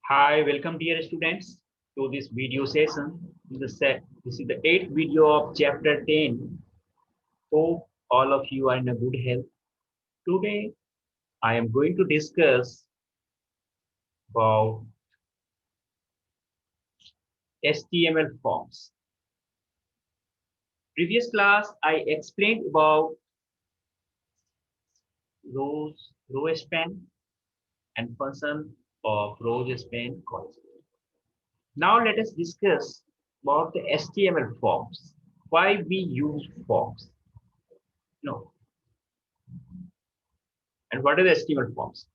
Hi, welcome dear students to this video session. This is the eighth video of chapter 10. Hope all of you are in a good health. Today, I am going to discuss about HTML forms. Previous class, I explained about row span and function of row span concept. Now let us discuss about the HTML forms. Why we use forms? No, and what are the HTML forms?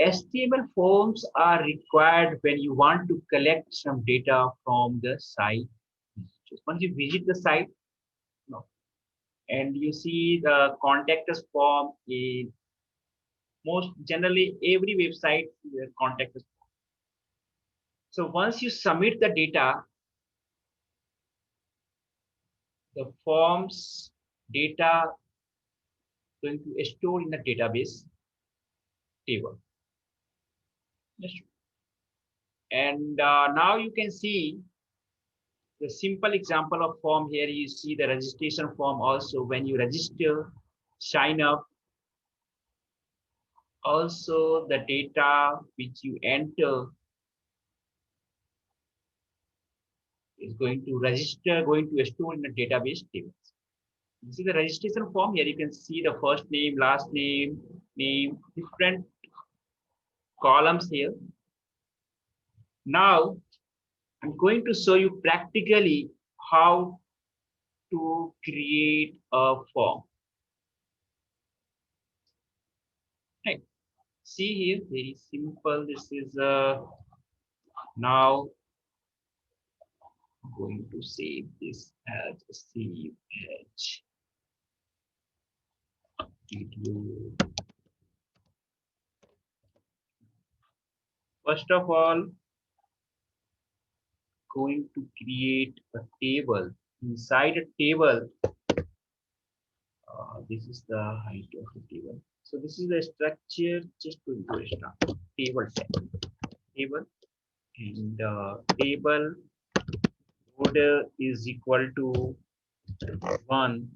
HTML forms are required when you want to collect some data from the site. Just once you visit the site, no, and you see the contact us form in most generally every website contact us. So once you submit the data, the forms data going to store in the database table. And now you can see the simple example of form here. You see the registration form also. When you register, sign up, also the data which you enter is going to register, going to store in the database tables. You see the registration form here. You can see the first name, last name, different columns here. Now I'm going to show you practically how to create a form. Right. See here, very simple. This is now I'm going to save this as a save as video. First of all, going to create a table. Inside a table, this is the height of the table. So this is the structure. Just going to start table tag. Table and table order is equal to 1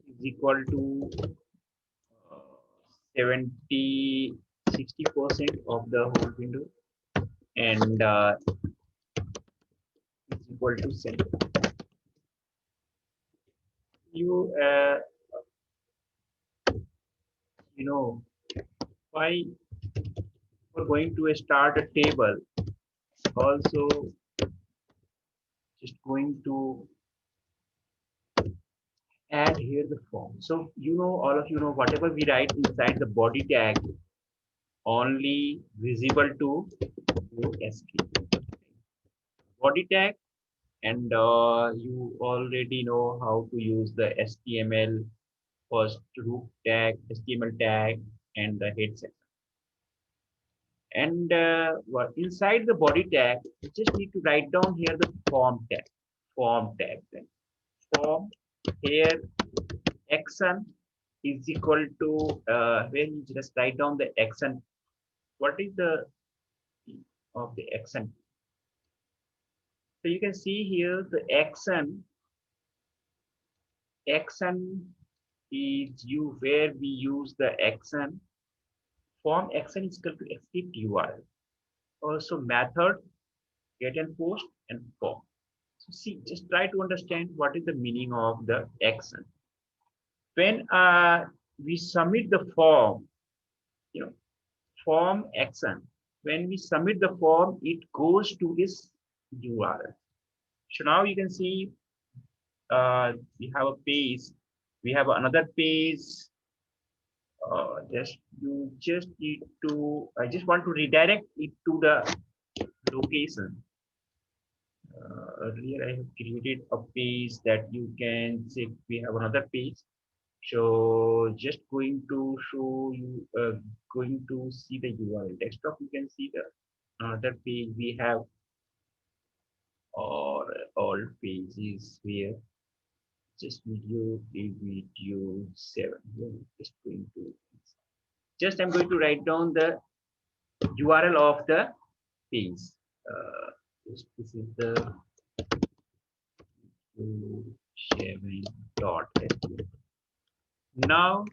is equal to 70 60% of the whole window and is equal to center. You you know why we're going to start a table. Also, just going to add here the form. So all of you know whatever we write inside the body tag only visible to escape body tag, and you already know how to use the HTML first root tag, HTML tag, and the head section. And inside the body tag, you just need to write down here the form tag. Form tag then. Form here action is equal to when you just write down the action. What is the of the action? So you can see here the action is you where we use the action. Form action is equal to escape URL. Also method get and post and form. So see, just try to understand what is the meaning of the action. When we submit the form, form action. When we submit the form, it goes to this URL. So now you can see we have a page. We have another page. Just need to. I just want to redirect it to the location. Earlier I have created a page that you can check. We have another page. So just going to show you, going to see the URL desktop. You can see the another page we have, or all pages where just video 7. Just going to I'm going to write down the URL of the page. This is the sharing.html. Now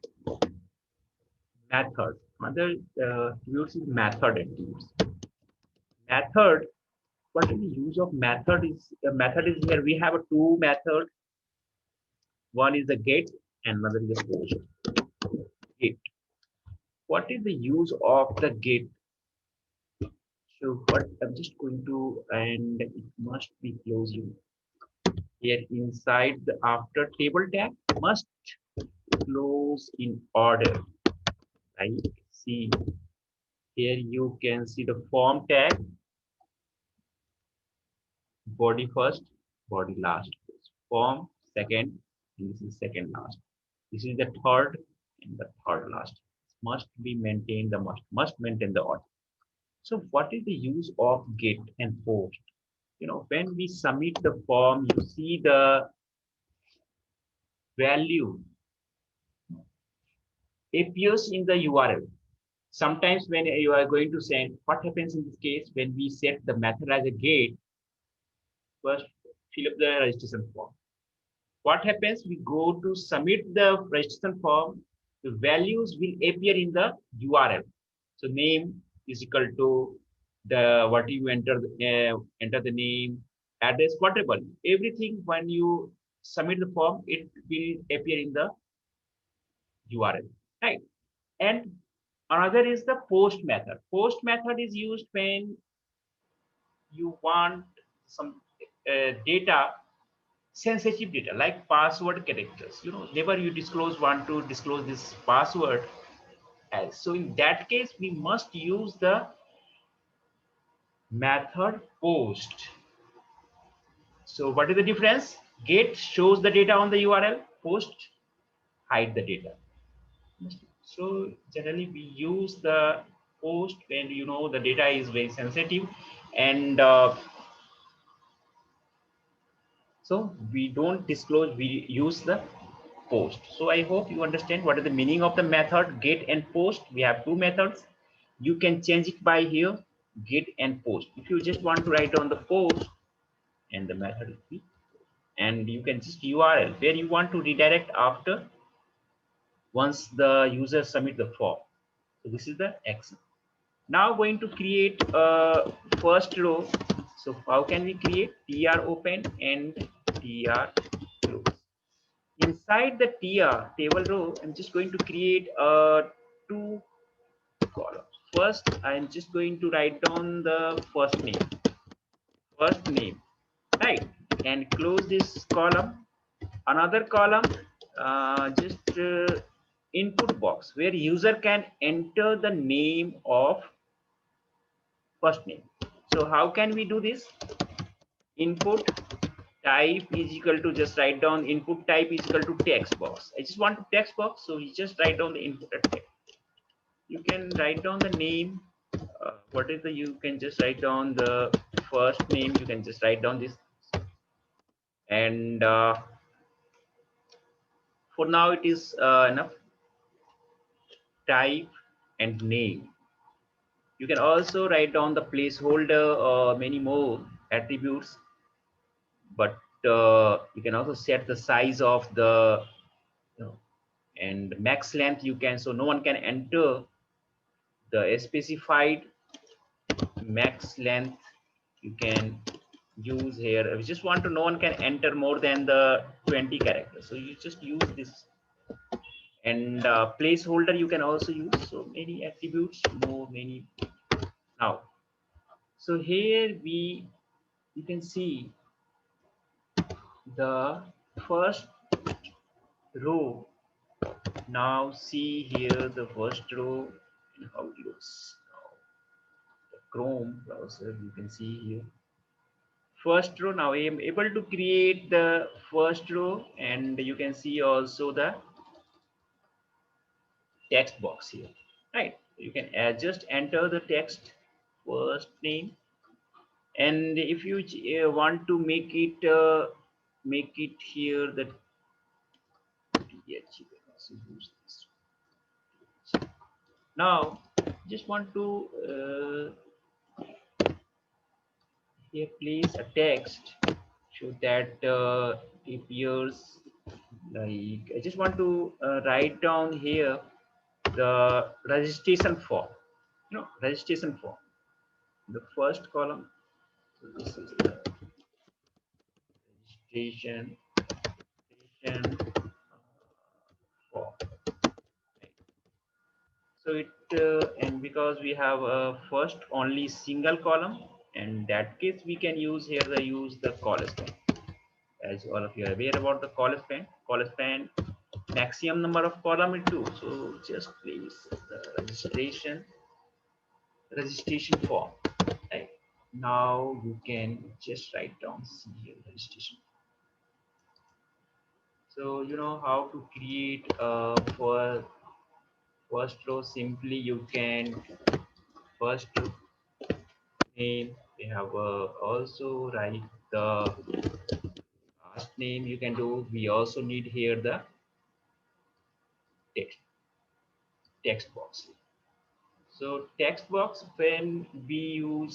method. Another use is method attributes. Method. What is the use of method? Is method is here we have a two method. One is the get and another is the post. Get. What is the use of the get? So what I'm just going to, and it must be closing here inside the after table tag must close in order. Right? See here you can see the form tag, body first, body last, form second, and this is second last. This is the third and the third last. Must be maintained, the must maintain the order. So what is the use of get and post? When we submit the form, you see the value appears in the URL. Sometimes when you are going to send, what happens in this case when we set the method as a get, first fill up the registration form. What happens? We go to submit the registration form, the values will appear in the URL. So name is equal to the what you enter the name, address, whatever. Everything when you submit the form, it will appear in the URL, right? And another is the post method. Post method is used when you want some data, sensitive data like password characters. Never you want to disclose this password. So in that case, we must use the method post. So what is the difference? Get shows the data on the URL, post hide the data. So generally we use the post when the data is very sensitive, and so we don't disclose, we use the post. So I hope you understand what is the meaning of the method get and post. We have two methods. You can change it by here, get and post. If you just want to write down the post, and the method will be, and you can just URL where you want to redirect after once the user submit the form. So this is the action. Now going to create a first row. So how can we create? tr open and tr close. Inside the tr table row, I'm just going to create two columns. First, I'm just going to write down the first name, right? And close this column. Another column, just input box where user can enter the name of first name. So how can we do this? Input type is equal to, just write down input type is equal to text box. I just want to text box, so we just write down the input text. You can write down the name. What is the, you can just write down the first name. You can just write down this, and for now it is enough. Type and name. You can also write down the placeholder or many more attributes, but you can also set the size of the and max length you can, so no one can enter the specified max length. You can use here. I just want to, no one can enter more than the 20 characters, so you just use this. And placeholder you can also use, so many attributes, many. Now so here you can see the first row. Now see here the first row and how it looks. Now the Chrome browser, you can see here first row. Now I am able to create the first row, and you can see also the text box here, right? You can just enter the text first name, and if you want to make it here the now Just want to here place a text so that it appears like I just want to write down here the registration form. Registration form. The first column. So this is the registration form. So and because we have a first only single column, in that case we can use here the call span. As all of you are aware about the call span maximum number of column is 2. So just place the registration form. Right. Now you can just write down C here registration. So you know how to create for first row. Simply you can first name. We have also write the last name. You can do. We also need here the text box. So text box when you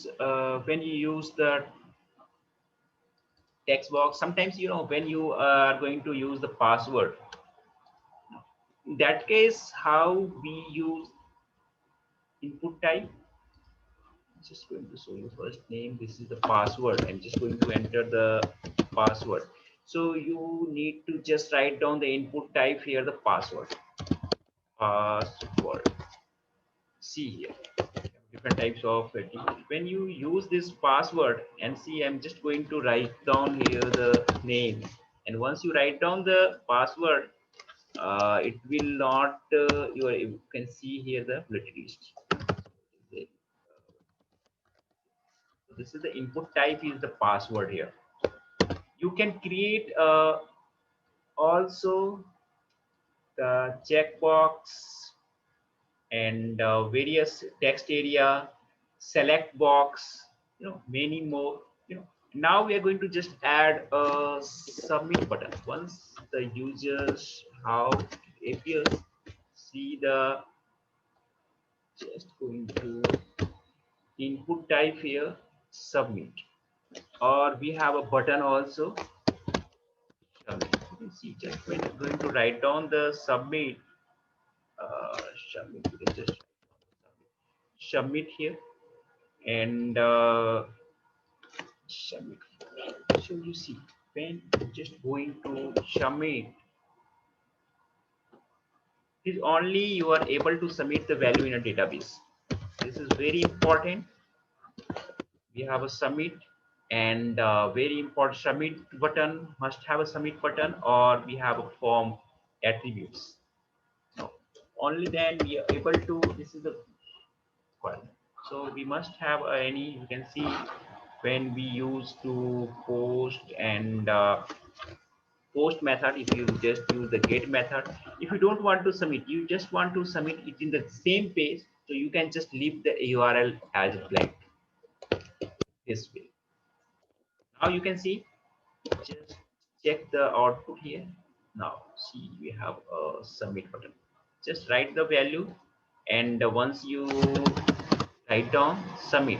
use the text box, sometimes when you are going to use the password. In that case, how we use input type. Just going to show you first name. This is the password. I'm just going to enter the password. So you need to just write down the input type here, the password. Password. See here. Different types of it. When you use this password and see, I'm just going to write down here the name. And once you write down the password, it will not. You can see here the list. This is the input type is the password here. You can create also the checkbox and various text area, select box, many more. Now we are going to just add a submit button. Once the users how it appears, see the just going to input type here, submit, or we have a button also. Submit. You can see just when you're going to write down the submit, submit. You can just submit here and submit. So you see when just going to submit, is only you are able to submit the value in a database. This is very important. We have a submit and very important submit button must have a submit button, or we have a form attributes. No, only then we are able to. This is the requirement. So we must have any. You can see when we use to post and post method. If you just use the get method, if you don't want to submit, you just want to submit it in the same page, so you can just leave the URL as blank this way. Now you can see, just check the output here. Now see, we have a submit button. Just write the value, and once you write down submit,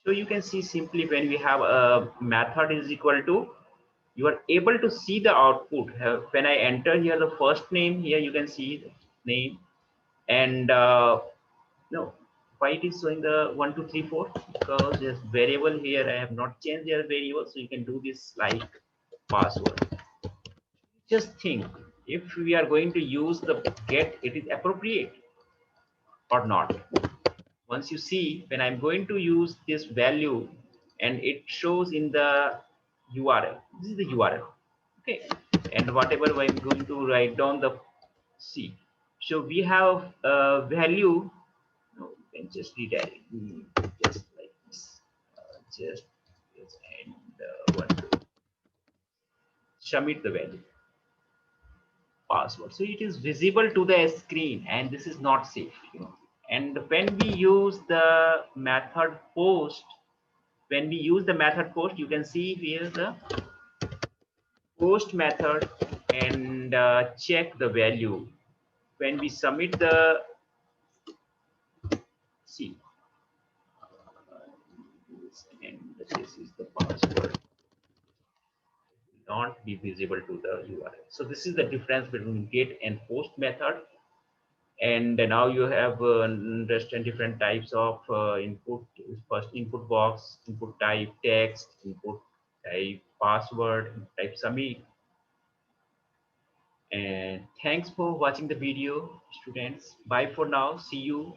so you can see simply when we have a method is equal to, you are able to see the output. When I enter here the first name here, you can see the name, and no, why it is showing the 1 2 3 4, because there's variable here. I have not changed their variable, so you can do this like password. Just think, if we are going to use the get, it is appropriate or not. Once you see, when I'm going to use this value and it shows in the URL, this is the URL. Okay, and whatever I'm going to write down the C. So we have a value. No, you can just redirect just like this. Just and want to submit the value password. So it is visible to the screen, and this is not safe. And when we use the method post, you can see here the post method and check the value. When we submit the this is the password, not be visible to the URL. So this is the difference between get and post method. And now you have understand different types of input. First, input box, input type text, input type password, type submit. And thanks for watching the video, students. Bye for now. See you